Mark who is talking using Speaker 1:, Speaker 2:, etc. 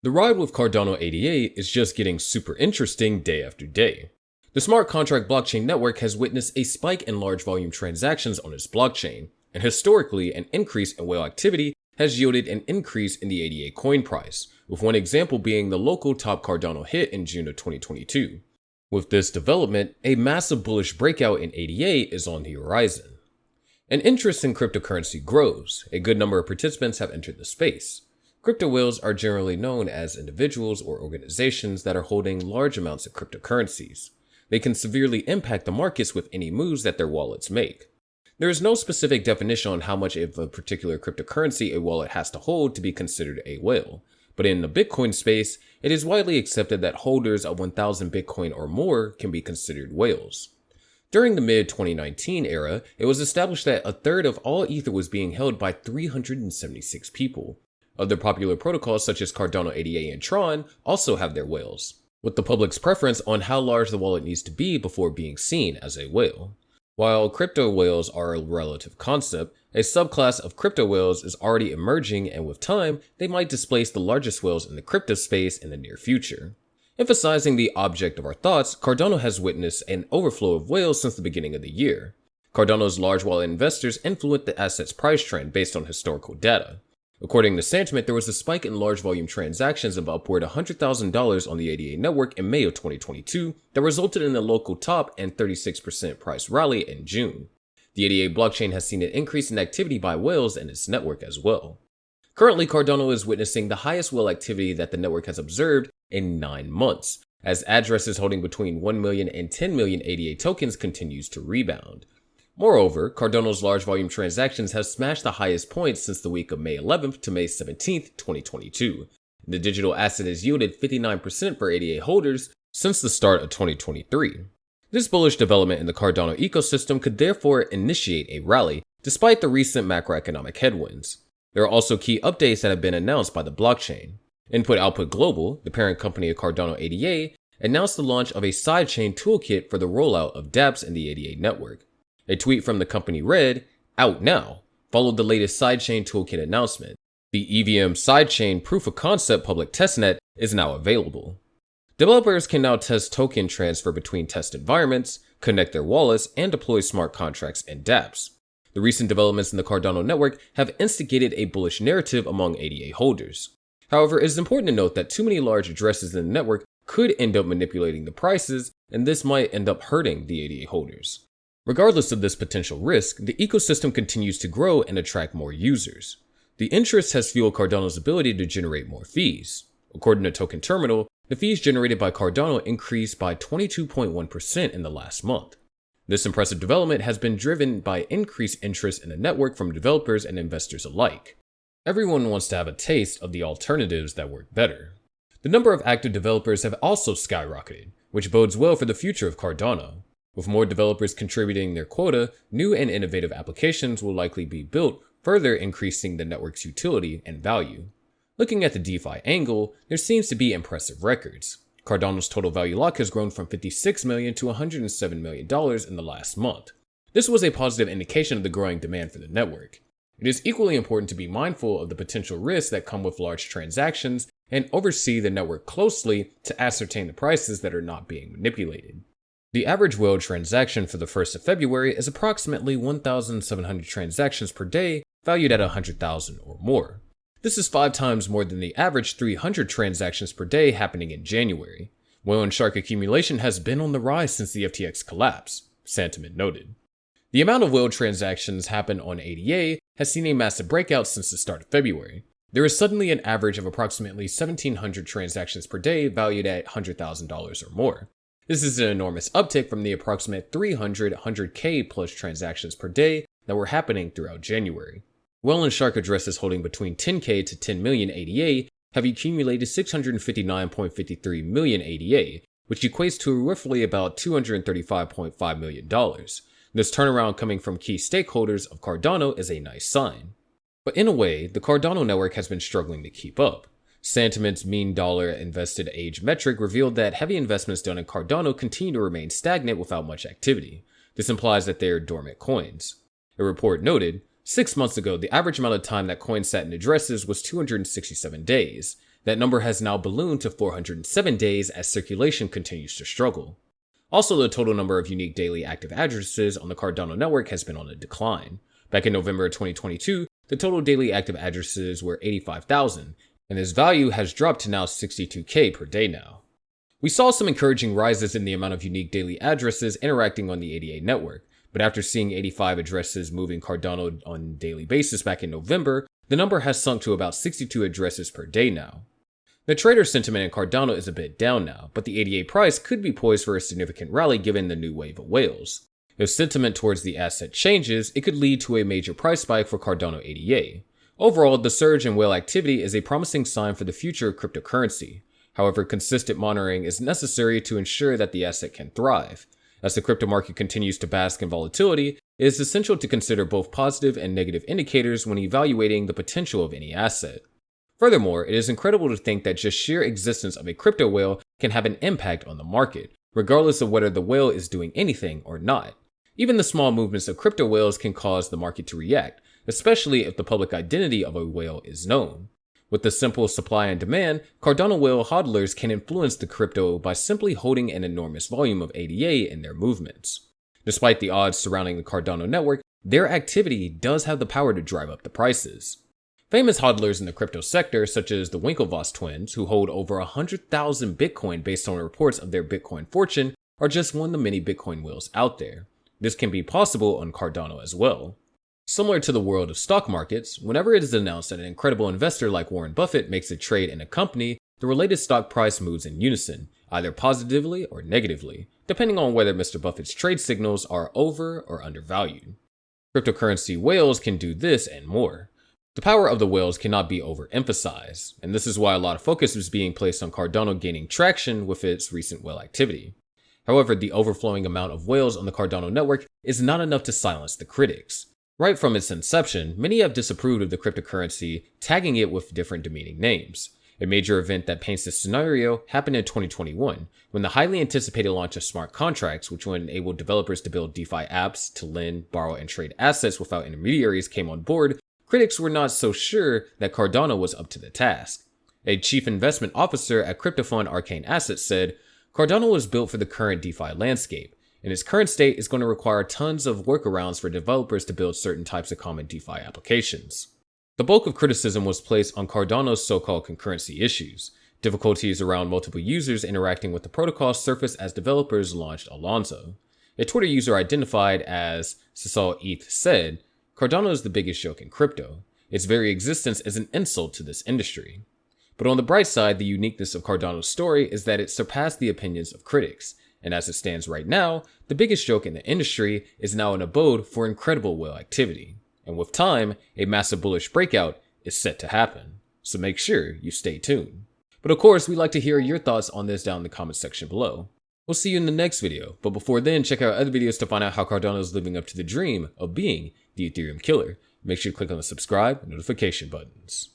Speaker 1: The ride with Cardano ADA is just getting super interesting day after day. The smart contract blockchain network has witnessed a spike in large volume transactions on its blockchain, and historically, an increase in whale activity has yielded an increase in the ADA coin price, with one example being the local top Cardano hit in June of 2022. With this development, a massive bullish breakout in ADA is on the horizon. An interest in cryptocurrency grows. A good number of participants have entered the space. Crypto whales are generally known as individuals or organizations that are holding large amounts of cryptocurrencies. They can severely impact the markets with any moves that their wallets make. There is no specific definition on how much of a particular cryptocurrency a wallet has to hold to be considered a whale, but in the Bitcoin space, it is widely accepted that holders of 1,000 Bitcoin or more can be considered whales. During the mid-2019 era, it was established that a third of all Ether was being held by 376 people. Other popular protocols such as Cardano ADA and Tron also have their whales, with the public's preference on how large the wallet needs to be before being seen as a whale. While crypto whales are a relative concept, a subclass of crypto whales is already emerging, and with time, they might displace the largest whales in the crypto space in the near future. Emphasizing the object of our thoughts, Cardano has witnessed an overflow of whales since the beginning of the year. Cardano's large wallet investors influenced the asset's price trend based on historical data. According to Sentiment, there was a spike in large volume transactions of upward $100,000 on the ADA network in May of 2022 that resulted in a local top and 36% price rally in June. The ADA blockchain has seen an increase in activity by whales in its network as well. Currently, Cardano is witnessing the highest whale activity that the network has observed in 9 months, as addresses holding between 1 million and 10 million ADA tokens continues to rebound. Moreover, Cardano's large volume transactions have smashed the highest points since the week of May 11th to May 17th, 2022. The digital asset has yielded 59% for ADA holders since the start of 2023. This bullish development in the Cardano ecosystem could therefore initiate a rally, despite the recent macroeconomic headwinds. There are also key updates that have been announced by the blockchain. Input-Output Global, the parent company of Cardano ADA, announced the launch of a sidechain toolkit for the rollout of dApps in the ADA network. A tweet from the company read, "Out now," followed the latest sidechain toolkit announcement. The EVM sidechain proof of concept public testnet is now available. Developers can now test token transfer between test environments, connect their wallets, and deploy smart contracts and dApps. The recent developments in the Cardano network have instigated a bullish narrative among ADA holders. However, it is important to note that too many large addresses in the network could end up manipulating the prices, and this might end up hurting the ADA holders. Regardless of this potential risk, the ecosystem continues to grow and attract more users. The interest has fueled Cardano's ability to generate more fees. According to Token Terminal, the fees generated by Cardano increased by 22.1% in the last month. This impressive development has been driven by increased interest in the network from developers and investors alike. Everyone wants to have a taste of the alternatives that work better. The number of active developers have also skyrocketed, which bodes well for the future of Cardano. With more developers contributing their quota, new and innovative applications will likely be built, further increasing the network's utility and value. Looking at the DeFi angle, there seems to be impressive records. Cardano's total value lock has grown from $56 million to $107 million in the last month. This was a positive indication of the growing demand for the network. It is equally important to be mindful of the potential risks that come with large transactions and oversee the network closely to ascertain the prices that are not being manipulated. The average whale transaction for the 1st of February is approximately 1,700 transactions per day, valued at 100,000 or more. This is 5 times more than the average 300 transactions per day happening in January. Whale and shark accumulation has been on the rise since the FTX collapse, Sentiment noted. The amount of whale transactions happened on ADA has seen a massive breakout since the start of February. There is suddenly an average of approximately 1,700 transactions per day valued at $100,000 or more. This is an enormous uptick from the approximate 100K plus transactions per day that were happening throughout January. Whale and shark addresses holding between 10K to 10 million ADA have accumulated 659.53 million ADA, which equates to roughly about $235.5 million. This turnaround coming from key stakeholders of Cardano is a nice sign. But in a way, the Cardano network has been struggling to keep up. Sentiment's mean dollar invested age metric revealed that heavy investments done in Cardano continue to remain stagnant without much activity. This implies that they are dormant coins. A report noted, 6 months ago, the average amount of time that coins sat in addresses was 267 days. That number has now ballooned to 407 days as circulation continues to struggle. Also, the total number of unique daily active addresses on the Cardano network has been on a decline. Back in November 2022, the total daily active addresses were 85,000, and this value has dropped to now 62K per day now. We saw some encouraging rises in the amount of unique daily addresses interacting on the ADA network, but after seeing 85 addresses moving Cardano on a daily basis back in November, the number has sunk to about 62 addresses per day now. The trader sentiment in Cardano is a bit down now, but the ADA price could be poised for a significant rally given the new wave of whales. If sentiment towards the asset changes, it could lead to a major price spike for Cardano ADA. Overall, the surge in whale activity is a promising sign for the future of cryptocurrency. However, consistent monitoring is necessary to ensure that the asset can thrive. As the crypto market continues to bask in volatility, it is essential to consider both positive and negative indicators when evaluating the potential of any asset. Furthermore, it is incredible to think that just sheer existence of a crypto whale can have an impact on the market, regardless of whether the whale is doing anything or not. Even the small movements of crypto whales can cause the market to react, especially if the public identity of a whale is known. With the simple supply and demand, Cardano whale hodlers can influence the crypto by simply holding an enormous volume of ADA in their movements. Despite the odds surrounding the Cardano network, their activity does have the power to drive up the prices. Famous hodlers in the crypto sector, such as the Winklevoss twins, who hold over 100,000 Bitcoin based on reports of their Bitcoin fortune, are just one of the many Bitcoin whales out there. This can be possible on Cardano as well. Similar to the world of stock markets, whenever it is announced that an incredible investor like Warren Buffett makes a trade in a company, the related stock price moves in unison, either positively or negatively, depending on whether Mr. Buffett's trade signals are over or undervalued. Cryptocurrency whales can do this and more. The power of the whales cannot be overemphasized, and this is why a lot of focus is being placed on Cardano gaining traction with its recent whale activity. However, the overflowing amount of whales on the Cardano network is not enough to silence the critics. Right from its inception, many have disapproved of the cryptocurrency, tagging it with different demeaning names. A major event that paints this scenario happened in 2021, when the highly anticipated launch of smart contracts, which would enable developers to build DeFi apps to lend, borrow, and trade assets without intermediaries came on board. Critics were not so sure that Cardano was up to the task. A chief investment officer at crypto fund Arcane Assets said, Cardano was built for the current DeFi landscape. In its current state, it's going to require tons of workarounds for developers to build certain types of common DeFi applications. The bulk of criticism was placed on Cardano's so-called concurrency issues. Difficulties around multiple users interacting with the protocol surfaced as developers launched Alonzo. A Twitter user identified as CecilETH said, Cardano is the biggest joke in crypto. Its very existence is an insult to this industry. But on the bright side, the uniqueness of Cardano's story is that it surpassed the opinions of critics. And as it stands right now, the biggest joke in the industry is now an abode for incredible whale activity. And with time, a massive bullish breakout is set to happen. So make sure you stay tuned. But of course, we'd like to hear your thoughts on this down in the comments section below. We'll see you in the next video, but before then, check out other videos to find out how Cardano is living up to the dream of being the Ethereum killer. Make sure you click on the subscribe and notification buttons.